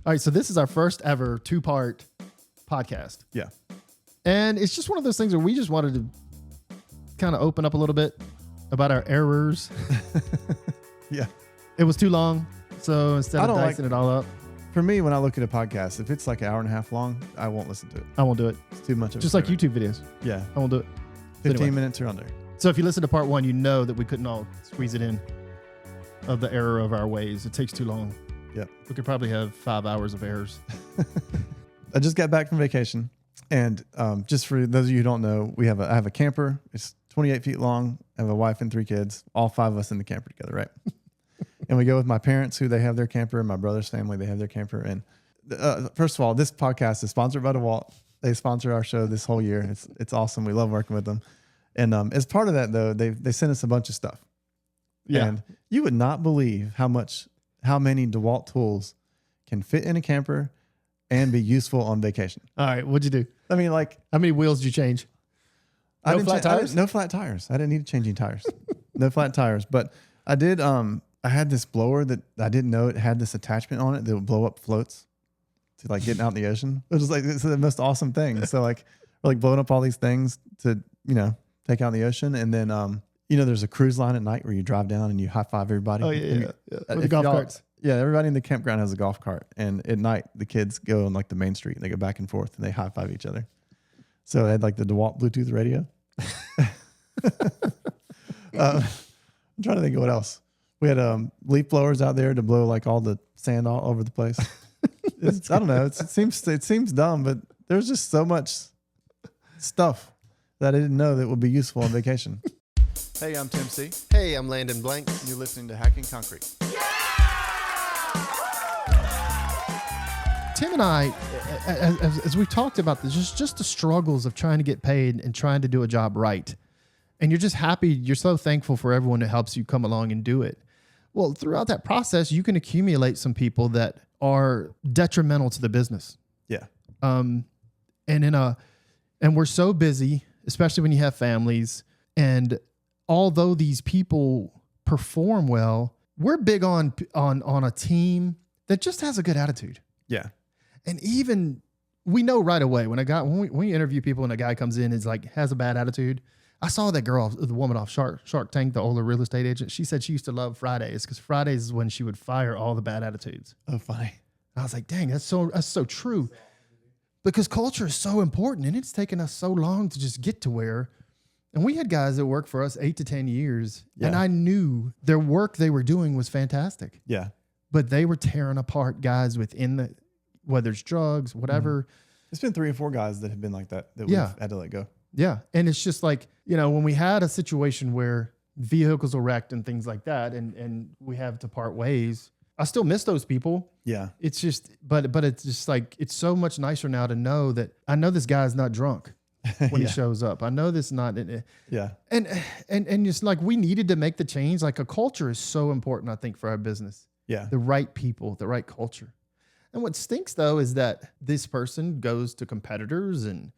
All right, so this is our first ever 2-part podcast. Yeah. And it's just one of those things where we just wanted to kind of open up a little bit about our errors. Yeah. It was too long, so instead of dicing it all up. For me, when I look at a podcast, if it's like an hour and a half long, I won't listen to it. I won't do it. It's too much of Just like YouTube videos. Yeah. I won't do it. 15 minutes or under. So if you listen to part 1, you know that we couldn't all squeeze it in of the error of our ways. It takes too long. Yep. We could probably have 5 hours of errors. I just got back from vacation. And just for those of you who don't know, I have a camper. It's 28 feet long. I have a wife and 3 kids, all 5 of us in the camper together, right? And we go with my parents, who they have their camper, and my brother's family, they have their camper. And first of all, this podcast is sponsored by DeWalt. They sponsor our show this whole year. It's awesome. We love working with them. And as part of that, though, they sent us a bunch of stuff. Yeah. And you would not believe how many DeWalt tools can fit in a camper and be useful on vacation. All right, what'd you do? I mean, like, how many wheels did you change? No flat tires? No flat tires. I didn't need changing tires. No flat tires. But I did. I had this blower that I didn't know it had this attachment on it that would blow up floats to like getting out in the ocean. It was like, it's the most awesome thing. So like, we're like blowing up all these things to, take out in the ocean. And then, there's a cruise line at night where you drive down and you high five everybody. Oh yeah. With the golf carts. Yeah. Everybody in the campground has a golf cart. And at night the kids go on like the main street and they go back and forth and they high five each other. So they had like the DeWalt Bluetooth radio. I'm trying to think of what else. We had leaf blowers out there to blow like all the sand all over the place. I don't know. It seems dumb, but there's just so much stuff that I didn't know that would be useful on vacation. Hey, I'm Tim C. Hey, I'm Landon Blank. You're listening to Hacking Concrete. Tim and I, as we talked about this, just the struggles of trying to get paid and trying to do a job right. And you're just happy. You're so thankful for everyone that helps you come along and do it. Well, throughout that process, you can accumulate some people that are detrimental to the business. Yeah. And we're so busy, especially when you have families. And although these people perform well, we're big on a team that just has a good attitude. Yeah. And even we know right away when we interview people and a guy comes in and is like has a bad attitude. I saw that girl, the woman off Shark Tank, the older real estate agent. She said she used to love Fridays because Fridays is when she would fire all the bad attitudes. Oh, funny. I was like, dang, that's so true. Because culture is so important, and it's taken us so long to just get to where. And we had guys that worked for us 8 to 10 years, and I knew their work they were doing was fantastic. Yeah. But they were tearing apart guys within whether it's drugs, whatever. Mm-hmm. It's been 3 or 4 guys that have been like that we've had to let go. Yeah. And it's just like, when we had a situation where vehicles were wrecked and things like that, and we have to part ways, I still miss those people. Yeah. It's just, but it's just like, it's so much nicer now to know that I know this guy's not drunk when he shows up. I know this not. Yeah. And just like, we needed to make the change. Like a culture is so important, I think, for our business. Yeah. The right people, the right culture. And what stinks though, is that this person goes to competitors and,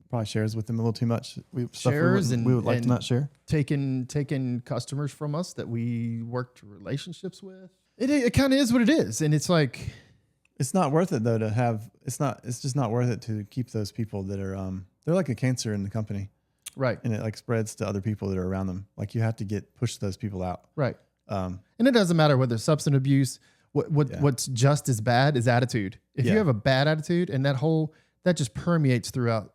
probably shares with them a little too much. We would like to not share. Taking customers from us that we worked relationships with. It kind of is what it is, and it's like it's not worth it though to have. It's just not worth it to keep those people that are they're like a cancer in the company, right? And it like spreads to other people that are around them. Like you have to push those people out, right? And it doesn't matter whether it's substance abuse. What's just as bad is attitude. If you have a bad attitude, and that just permeates throughout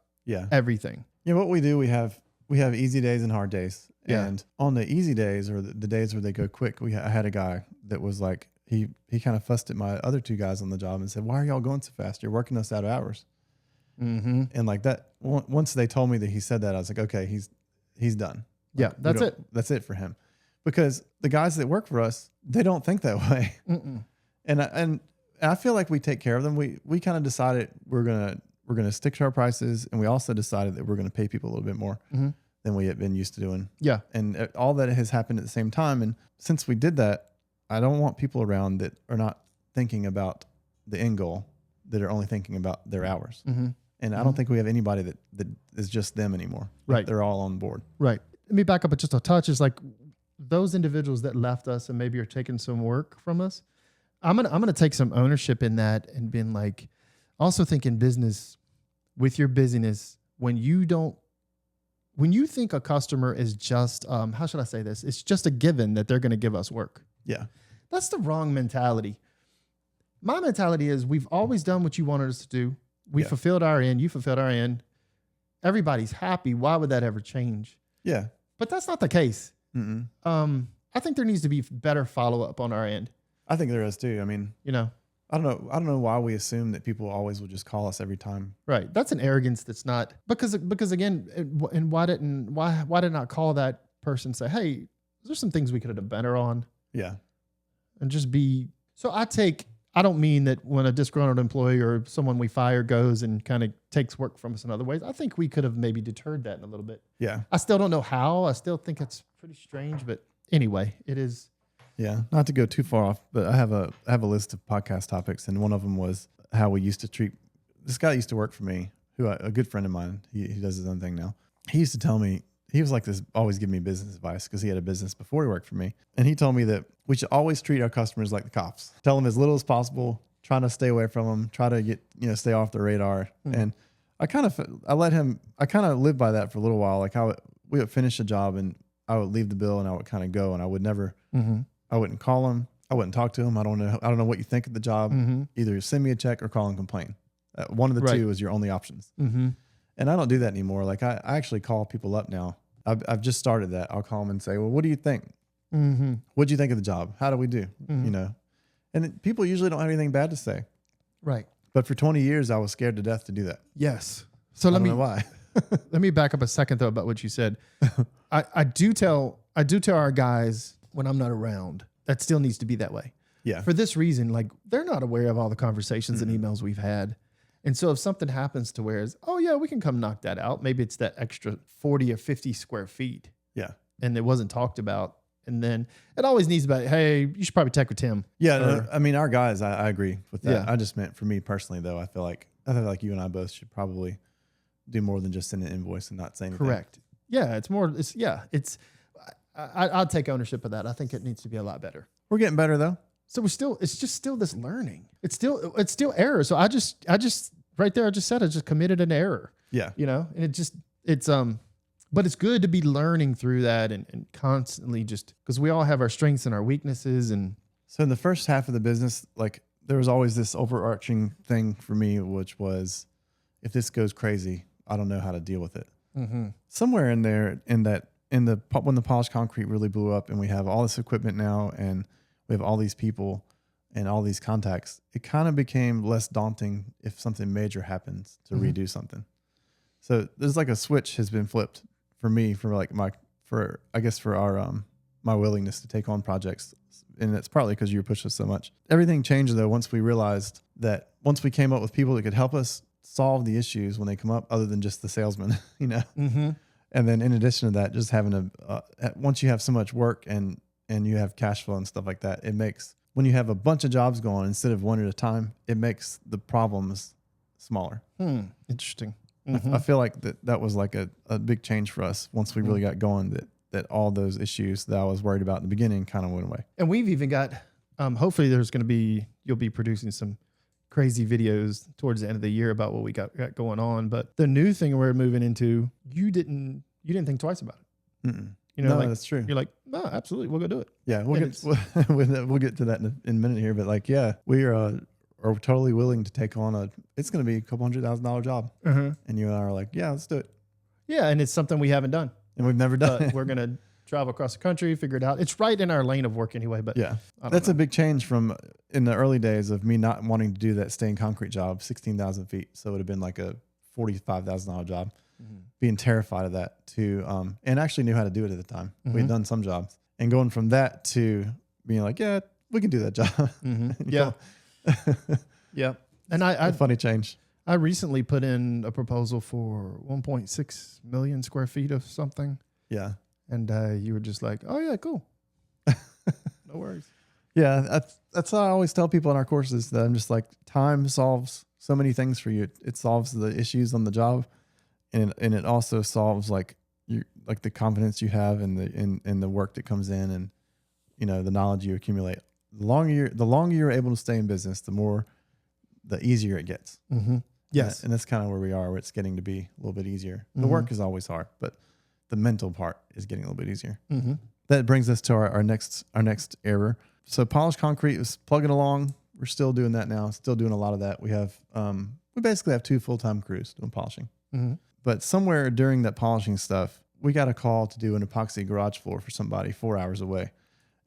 everything. Yeah, what we do, we have easy days and hard days. Yeah. And on the easy days or the days where they go quick, I had a guy that was like, he kind of fussed at my other 2 guys on the job and said, "Why are y'all going so fast? You're working us out of hours." Mm-hmm. And like that, once they told me that he said that, I was like, okay, he's done. Yeah, like, that's it for him. Because the guys that work for us, they don't think that way. Mm-mm. And I feel like we take care of them. We kind of decided we're gonna stick to our prices, and we also decided that we're gonna pay people a little bit more than we had been used to doing. Yeah, and all that has happened at the same time. And since we did that, I don't want people around that are not thinking about the end goal, that are only thinking about their hours. Mm-hmm. And I don't think we have anybody that is just them anymore. Right, like they're all on board. Right. Let me back up just a touch. It's like those individuals that left us and maybe are taking some work from us. I'm gonna take some ownership in that and being like, also thinking business with your busyness when you think a customer is just how should I say this? It's just a given that they're going to give us work. Yeah. That's the wrong mentality. My mentality is we've always done what you wanted us to do. We fulfilled our end. You fulfilled our end. Everybody's happy. Why would that ever change? Yeah. But that's not the case. Mm-mm. I think there needs to be better follow up on our end. I think there is too. I mean, I don't know why we assume that people always will just call us every time. Right. That's an arrogance that's not because again, and why did not call that person say, hey, there's some things we could have done better on. Yeah. And just be, so I don't mean that when a disgruntled employee or someone we fire goes and kind of takes work from us in other ways. I think we could have maybe deterred that in a little bit. Yeah. I still don't know how. I still think it's pretty strange, but anyway, it is. Yeah, not to go too far off, but I have a list of podcast topics, and one of them was how we used to treat this guy that used to work for me, a good friend of mine. He does his own thing now. He used to tell me, he was like this, always give me business advice because he had a business before he worked for me, and he told me that we should always treat our customers like the cops. Tell them as little as possible, try to stay away from them, try to get stay off the radar. And I kind of lived by that for a little while. Like we would finish a job and I would leave the bill and I would kind of go, and I would never. I wouldn't call him. I wouldn't talk to him. I don't know what you think of the job. Either send me a check or call and complain. One of the two is your only options. And I don't do that anymore. Like I actually call people up now. I've just started that. I'll call them and say, well, what do you think? What do you think of the job? How do we do? And people usually don't have anything bad to say. Right. But for 20 years, I was scared to death to do that. Yes. So I don't know why. Let me back up a second though about what you said. I do tell our guys when I'm not around, that still needs to be that way. Yeah. For this reason, like they're not aware of all the conversations and emails we've had. And so if something happens to where it's, oh yeah, we can come knock that out. Maybe it's that extra 40 or 50 square feet. Yeah. And it wasn't talked about. And then it always needs to be, hey, you should probably check with Tim. Yeah. I mean, our guys, I agree with that. Yeah. I just meant for me personally though, I feel like you and I both should probably do more than just send an invoice and not say anything. Correct. Yeah. I'll take ownership of that. I think it needs to be a lot better. We're getting better though. So it's just still this learning. It's still error. So I just right there, I just committed an error. Yeah. And but it's good to be learning through that and constantly just because we all have our strengths and our weaknesses. And so in the first half of the business, like there was always this overarching thing for me, which was if this goes crazy, I don't know how to deal with it. Somewhere in there, when the polished concrete really blew up and we have all this equipment now and we have all these people and all these contacts, it kind of became less daunting if something major happens to redo something. So there's like a switch has been flipped for me for our my willingness to take on projects. And it's partly because you push us so much. Everything changed though once we realized that once we came up with people that could help us solve the issues when they come up, other than just the salesman, And then in addition to that, just having once you have so much work and you have cash flow and stuff like that, it makes, when you have a bunch of jobs going instead of one at a time, it makes the problems smaller. Interesting. I feel like that was like a big change for us once we really got going, that all those issues that I was worried about in the beginning kind of went away. And we've even got, hopefully you'll be producing some crazy videos towards the end of the year about what we got going on. But the new thing we're moving into, you didn't think twice about it. No, that's true. You're like, no, absolutely, we'll go do it. Yeah, we'll get to that in a minute here. But like, yeah, we are totally willing to take on it's going to be a couple $100,000 job. And you and I are like, yeah, let's do it. Yeah, and it's something we haven't done. And we've never done it. We're going to travel across the country, figure it out. It's right in our lane of work anyway. But yeah, that's a big change from in the early days of me not wanting to do that stained concrete job, 16,000 feet. So it would have been like a $45,000 job, being terrified of that to, and actually knew how to do it at the time. We had done some jobs, and going from that to being like, yeah, we can do that job. Yeah. Yeah. And a funny change. I recently put in a proposal for 1.6 million square feet of something. Yeah. And you were just like, oh yeah, cool. No worries. Yeah. That's how I always tell people in our courses, that I'm just like, time solves so many things for you. It solves the issues on the job. And it also solves like the confidence you have in the work that comes in, and, the knowledge you accumulate the longer you're able to stay in business, the easier it gets. Mm-hmm. Yes. And that's kind of where we are, where it's getting to be a little bit easier. The work is always hard, but the mental part is getting a little bit easier. Mm-hmm. That brings us to our next error. So polished concrete was plugging along. We're still doing that now. Still doing a lot of that. We basically have 2 full-time crews doing polishing. Mm-hmm. But somewhere during that polishing stuff, we got a call to do an epoxy garage floor for somebody 4 hours away.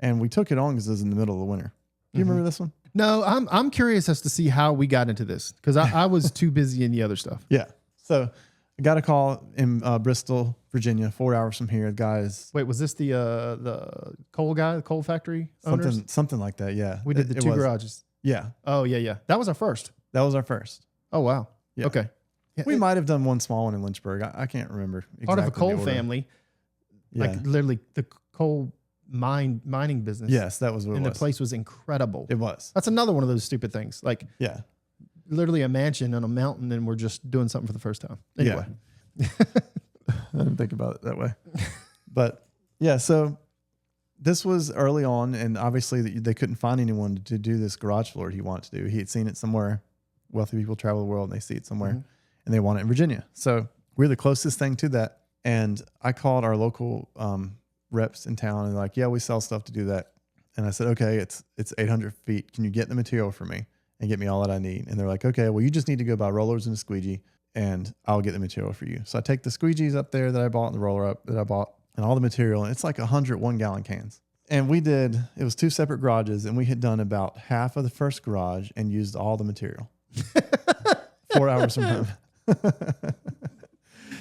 And we took it on because it was in the middle of the winter. Do you remember this one? No, I'm curious as to see how we got into this because I was too busy in the other stuff. Yeah. So I got a call in Bristol, Virginia, 4 hours from here. Guys. Wait, was this the coal guy, the coal factory owners? Something like that. Yeah. We did the 2 garages. Yeah. Oh, yeah. That was our first. That was our first. Oh, wow. Yeah. Okay. We might have done one small one in Lynchburg. I can't remember. Exactly part of a coal the order. family, Yeah. like literally the coal mining business. Yes, that was what and it the was. place was incredible. It was. That's another one of those stupid things. Like Yeah. literally a mansion on a mountain, and we're just doing something for the first time. Anyway, I didn't think about it that way. But yeah, so this was early on, and obviously they couldn't find anyone to do this garage floor he wanted to do. He had seen it somewhere. Wealthy people travel the world and they see it somewhere, and they want it in Virginia. So we're the closest thing to that. And I called our local reps in town, and they're like, yeah, we sell stuff to do that. And I said, okay, it's 800 feet. Can you get the material for me and get me all that I need? And they're like, okay, well, you just need to go buy rollers and a squeegee, and I'll get the material for you. So I take the squeegees up there that I bought and the roller up that I bought and all the material. And it's like 100 1-gallon cans. And it was 2 separate garages, and we had done about half of the first garage and used all the material. 4 hours from home.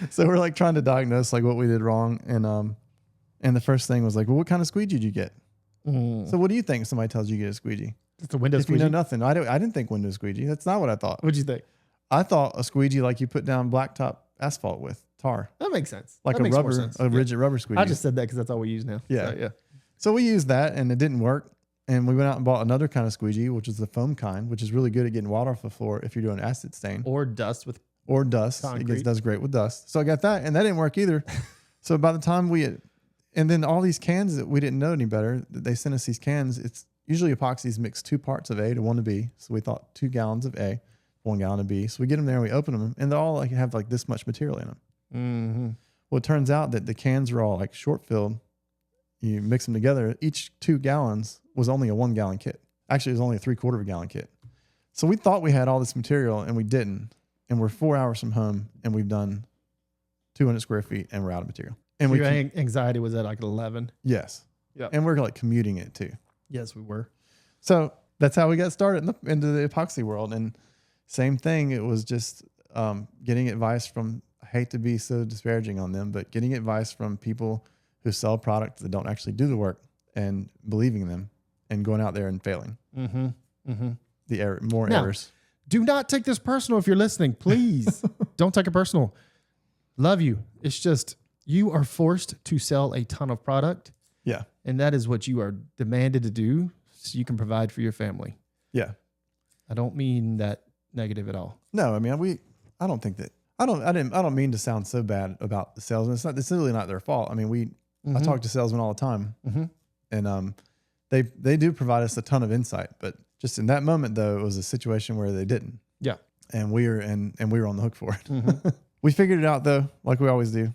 So we're like trying to diagnose like what we did wrong. And the first thing was like, well, what kind of squeegee did you get? So what do you think if somebody tells you you get a squeegee? it's a window If you squeegee. know nothing. I didn't think window squeegee. That's not what I thought. What'd you think? I thought a squeegee like you put down blacktop asphalt with tar. That makes sense. Like that a makes more rubber, sense. a rigid rubber squeegee. I just said that because that's all we use now. Yeah. So, yeah. So we used that and it didn't work. And we went out and bought another kind of squeegee, which is the foam kind, which is really good at getting water off the floor if you're doing acid stain. Or dust with Or dust. Concrete. It does great with dust. So I got that, and that didn't work either. So by the time and then all these cans that we didn't know any better, they sent us these cans. It's usually epoxies mix 2 parts of A to 1 of B. So we thought 2 gallons of A, 1 gallon of B. So we get them there and we open them, and they all like have like this much material in them. Mm-hmm. Well, it turns out that the cans were all like short filled. You mix them together. Each 2 gallons was only a 1 gallon kit. Actually, it was only a 3/4 gallon kit. So we thought we had all this material, and we didn't. And we're 4 hours from home, and we've done 200 square feet, and we're out of material. And Your anxiety was at like 11. Yes. Yeah. And we're like commuting it too. Yes, we were. So that's how we got started into the epoxy world. And same thing. It was just getting advice from, I hate to be so disparaging on them, but getting advice from people who sell products that don't actually do the work and believing them and going out there and failing. Mm-hmm. Mm-hmm. More Now, errors. Do not take this personal if you're listening. Please don't take it personal. Love you. It's just you are forced to sell a ton of product. Yeah. And that is what you are demanded to do so you can provide for your family. Yeah. I don't mean that negative at all. No, I mean, I don't think that, I don't mean to sound so bad about the salesmen. It's really not their fault. I mean, I talk to salesmen all the time, and they do provide us a ton of insight, but just in that moment though, it was a situation where they didn't. Yeah. And we were on the hook for it. We figured it out though, like we always do.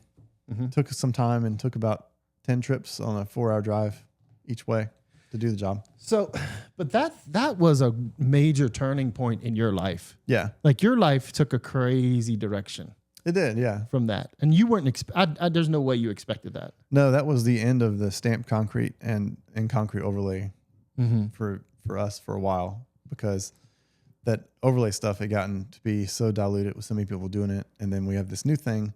Took us some time and took about 10 trips on a 4-hour drive each way to do the job. So, but that was a major turning point in your life. Yeah. Like your life took a crazy direction. It did. Yeah. From that. And you weren't, there's no way you expected that. No, that was the end of the stamped concrete and concrete overlay for us for a while, because that overlay stuff had gotten to be so diluted with so many people doing it. And then we have this new thing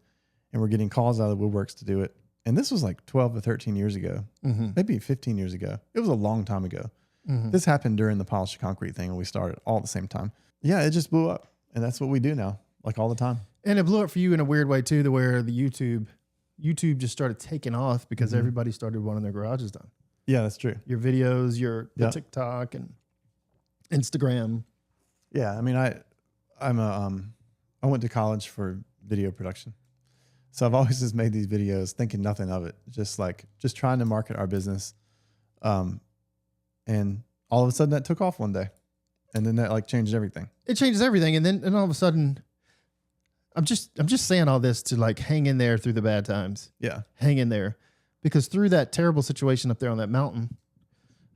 and we're getting calls out of the woodworks to do it. And this was like 12 or 13 years ago, maybe 15 years ago. It was a long time ago. This happened during the polished concrete thing when we started all at the same time. Yeah, it just blew up. And that's what we do now, like all the time. And it blew up for you in a weird way too, to where the YouTube just started taking off because everybody started wanting their garages done. Yeah, that's true. Your videos, the TikTok and Instagram. Yeah, I mean, I went to college for video production. So I've always just made these videos thinking nothing of it, just trying to market our business. And all of a sudden that took off one day, and then that like changed everything. It changes everything. And all of a sudden, I'm just saying all this to like hang in there through the bad times. Yeah. Hang in there. Because through that terrible situation up there on that mountain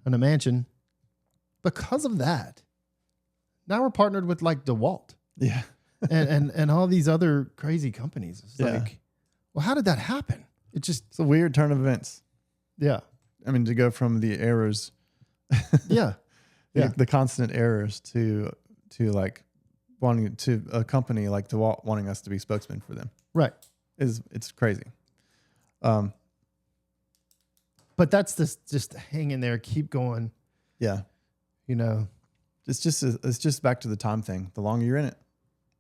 in a mansion, because of that, now we're partnered with like DeWalt. Yeah. and all these other crazy companies. It's Yeah. like, well, how did that happen? It's a weird turn of events. Yeah. I mean, to go from the errors, Yeah. Yeah. the constant errors to like wanting to a company like DeWalt wanting us to be spokesmen for them Right. it's crazy. But that's this just hang in there, keep going, Yeah. you know. It's just back to the time thing. The longer you're in it,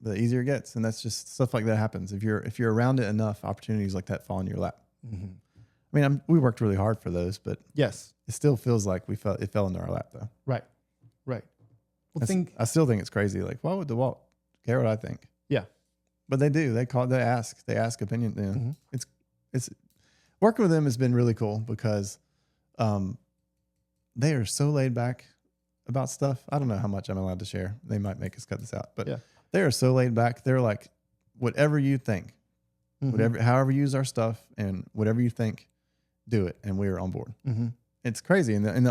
the easier it gets. And that's just stuff like that happens. If you're around it enough, opportunities like that fall in your lap. Mm-hmm. I mean, we worked really hard for those, but Yes. it still feels like it fell into our lap though. Right. Right. Well, I still think it's crazy. Like, why would DeWalt care what I think? Yeah. But they do. They ask opinion. You know, Mm-hmm. It's working with them has been really cool because they are so laid back about stuff. I don't know how much I'm allowed to share. They might make us cut this out, but Yeah. they are so laid back. They're like, whatever you think, Mm-hmm. however you use our stuff and whatever you think, do it. And we are on board. Mm-hmm. It's crazy. And the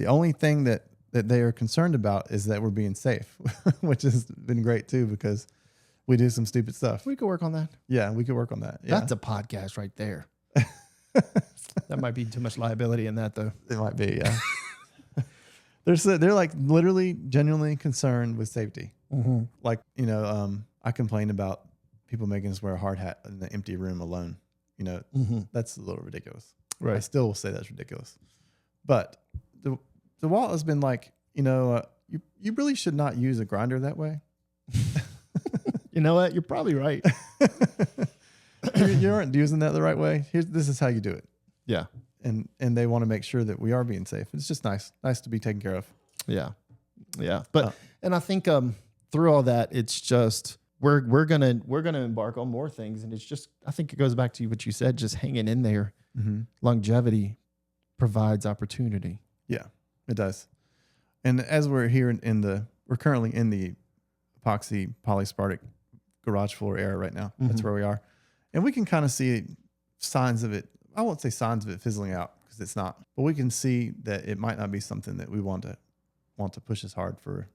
only thing that they are concerned about is that we're being safe, which has been great too, because we do some stupid stuff. We could work on that. Yeah, we could work on that. Yeah. That's a podcast right there. That might be too much liability in that though. It might be, yeah. They're like literally genuinely concerned with safety. Mm-hmm. Like, you know, I complained about people making us wear a hard hat in the empty room alone. You know, Mm-hmm. that's a little ridiculous. Right. I still will say that's ridiculous. But the Walt has been like, you know, you really should not use a grinder that way. You know what? You're probably right. You aren't using that the right way. This is how you do it. Yeah. And they want to make sure that we are being safe. It's just nice to be taken care of. Yeah. Yeah. But, and I think, through all that, it's just, we're going to embark on more things. And it's just, I think it goes back to what you said, just hanging in there. Mm-hmm. Longevity provides opportunity. Yeah, it does. And as we're here we're currently in the epoxy polyspartic garage floor era right now. Mm-hmm. That's where we are. And we can kind of see signs of it. I won't say signs of it fizzling out because it's not, but we can see that it might not be something that we want to push as hard for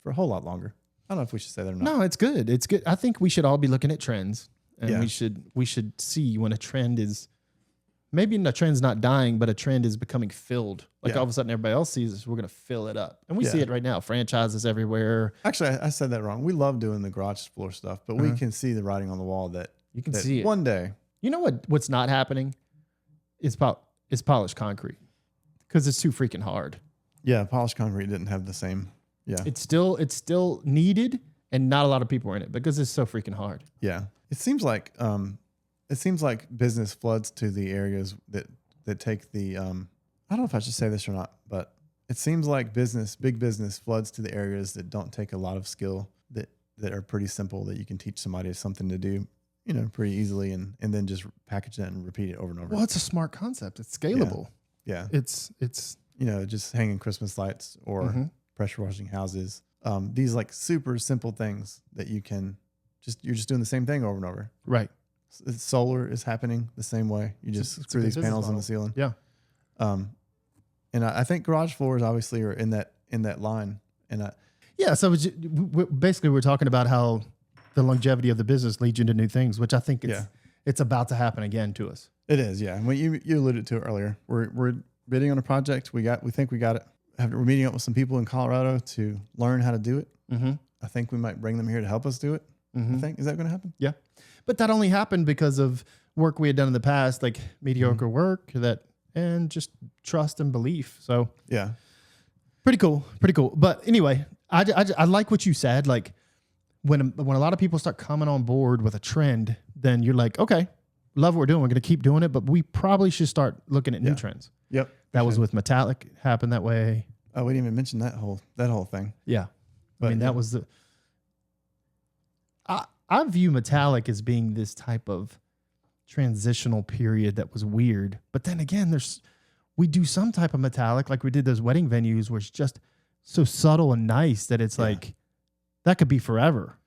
a whole lot longer. I don't know if we should say that or not. No, it's good. It's good. I think we should all be looking at trends, and Yeah. we should see when a trend is, maybe a trend's not dying, but a trend is becoming filled. Like Yeah. all of a sudden everybody else sees this, we're going to fill it up. And we Yeah. see it right now. Franchises everywhere. Actually, I said that wrong. We love doing the garage floor stuff, but we can see the writing on the wall that You can that see it. one day. You know what's not happening is polished concrete because it's too freaking hard. Yeah, polished concrete didn't have the same. Yeah. It's still needed, and not a lot of people are in it because it's so freaking hard. Yeah. It seems like business floods to the areas that take the I don't know if I should say this or not, but it seems like big business floods to the areas that don't take a lot of skill, that are pretty simple, that you can teach somebody something to do, you know, pretty easily and then just package it and repeat it over and over. Well, it's a smart concept. It's scalable. Yeah. It's You know, just hanging Christmas lights or Mm-hmm. pressure washing houses. These like super simple things that you're just doing the same thing over and over. right. Solar is happening the same way. You just It's a screw good these business panels on model. the ceiling. Yeah. And I think garage floors obviously are in that line. And Yeah. So basically, we're talking about how the longevity of the business leads you into new things, which I think it's about to happen again to us. it is, yeah. And you alluded to it earlier. We're bidding on a project. We think we got it. We're meeting up with some people in Colorado to learn how to do it. Mm-hmm. I think we might bring them here to help us do it. Mm-hmm. I think, is that going to happen? Yeah. But that only happened because of work we had done in the past, like mediocre work and just trust and belief. So Yeah. pretty cool. But anyway, I like what you said. Like when a lot of people start coming on board with a trend, then you're like, okay, love what we're doing. We're going to keep doing it, but we probably should start looking at new trends. Yep. That was with metallic, happened that way. Oh, we didn't even mention that whole thing. Yeah. But I mean, that was I view metallic as being this type of transitional period that was weird. But then again, we do some type of metallic, like we did those wedding venues where it's just so subtle and nice that it's like, that could be forever.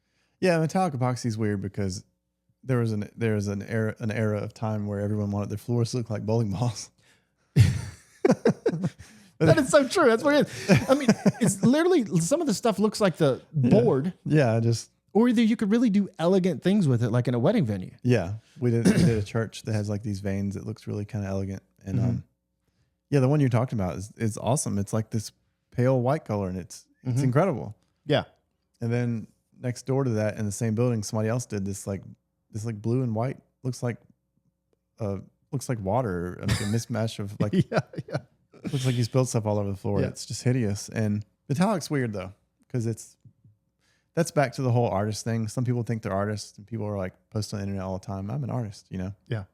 Yeah, metallic epoxy is weird because there was an era of time where everyone wanted their floors to look like bowling balls. That is so true. That's what it is. I mean, it's literally, some of the stuff looks like the board. Yeah, just. Or either you could really do elegant things with it, like in a wedding venue. Yeah, we did a church that has like these veins. It looks really kind of elegant. And yeah, the one you're talking about is awesome. It's like this pale white color, and it's incredible. Yeah. And then next door to that, in the same building, somebody else did this blue and white. Looks like water, like a mismatch of like. Yeah. Looks like you spilled stuff all over the floor. Yeah. It's just hideous. And metallic's weird though, because that's back to the whole artist thing. Some people think they're artists, and people are like post on the internet all the time. I'm an artist, you know? Yeah.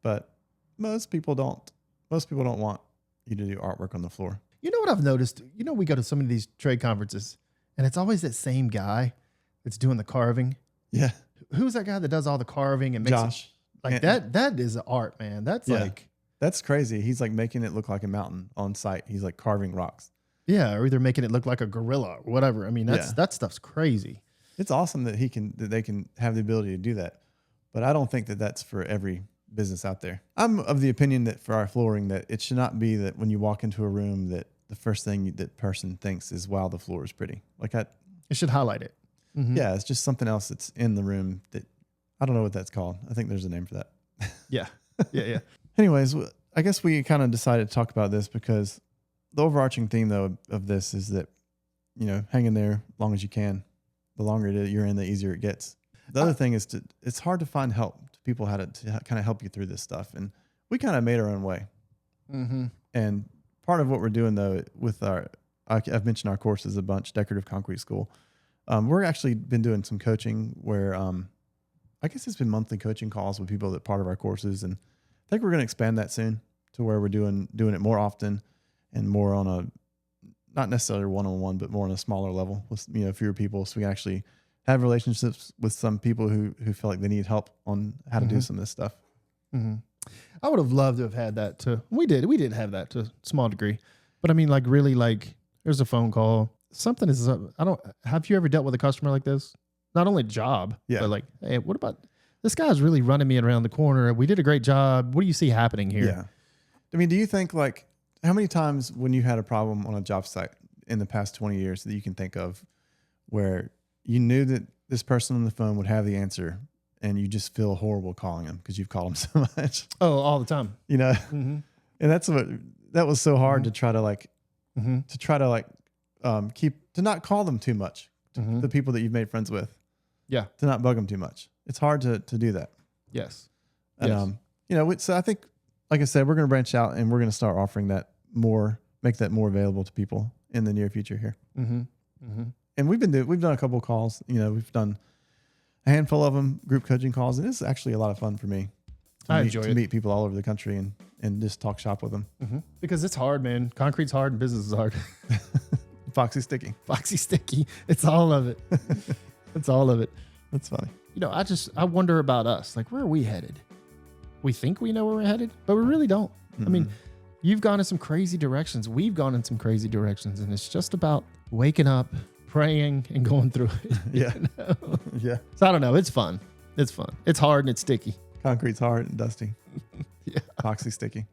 But most people don't. Most people don't want you to do artwork on the floor. You know what I've noticed? You know, we go to some of these trade conferences, and it's always that same guy that's doing the carving. Yeah. Who's that guy that does all the carving and makes Josh. Like that is art, man. That's like. That's crazy. He's like making it look like a mountain on site. He's like carving rocks. Yeah, or either making it look like a gorilla or whatever. I mean, that stuff's crazy. It's awesome that they can have the ability to do that. But I don't think that that's for every business out there. I'm of the opinion that for our flooring, that it should not be that when you walk into a room that the first thing that person thinks is, wow, the floor is pretty. Like it should highlight it. Mm-hmm. Yeah, it's just something else that's in the room that I don't know what that's called. I think there's a name for that. Yeah. Yeah. Anyways, I guess we kind of decided to talk about this because the overarching theme, though, of this is that, you know, hang in there as long as you can. The longer you're in, the easier it gets. The other thing is it's hard to find help to people to kind of help you through this stuff. And we kind of made our own way. Mm-hmm. And part of what we're doing, though, with I've mentioned our courses a bunch, Decorative Concrete School. We're actually been doing some coaching where I guess it's been monthly coaching calls with people that part of our courses. And I think we're going to expand that soon to where we're doing it more often and more on a, not necessarily one-on-one, but more on a smaller level with, you know, fewer people. So we can actually have relationships with some people who feel like they need help on how to do some of this stuff. Mm-hmm. I would have loved to have had that too. We did have that to a small degree, but I mean, like really, like there's a phone call. Something is, have you ever dealt with a customer like this? Not only job, but like, hey, what about this guy's really running me around the corner? We did a great job. What do you see happening here? Yeah. I mean, do you think like, how many times when you had a problem on a job site in the past 20 years that you can think of where you knew that this person on the phone would have the answer and you just feel horrible calling them because you've called them so much? Oh, all the time. You know? Mm-hmm. And that was so hard to try to like, to not call them too much, the people that you've made friends with. Yeah. To not bug them too much. It's hard to do that. Yes. And, you know, so I think, like I said, we're going to branch out and we're going to start offering that more, make that more available to people in the near future here. Mm-hmm. Mm-hmm. And we've done a couple of calls, you know, we've done a handful of them, group coaching calls. And it's actually a lot of fun for me to meet people all over the country and just talk shop with them. Mm-hmm. Because it's hard, man. Concrete's hard and business is hard. Foxy sticky. It's all of it. It's all of it. That's funny. You know, I wonder about us. Like, where are we headed? We think we know where we're headed, but we really don't. Mm-hmm. I mean, you've gone in some crazy directions. We've gone in some crazy directions. And it's just about waking up, praying, and going through it. Yeah. You know? Yeah. So I don't know. It's fun. It's fun. It's hard and it's sticky. Concrete's hard and dusty. Yeah. Foxy sticky.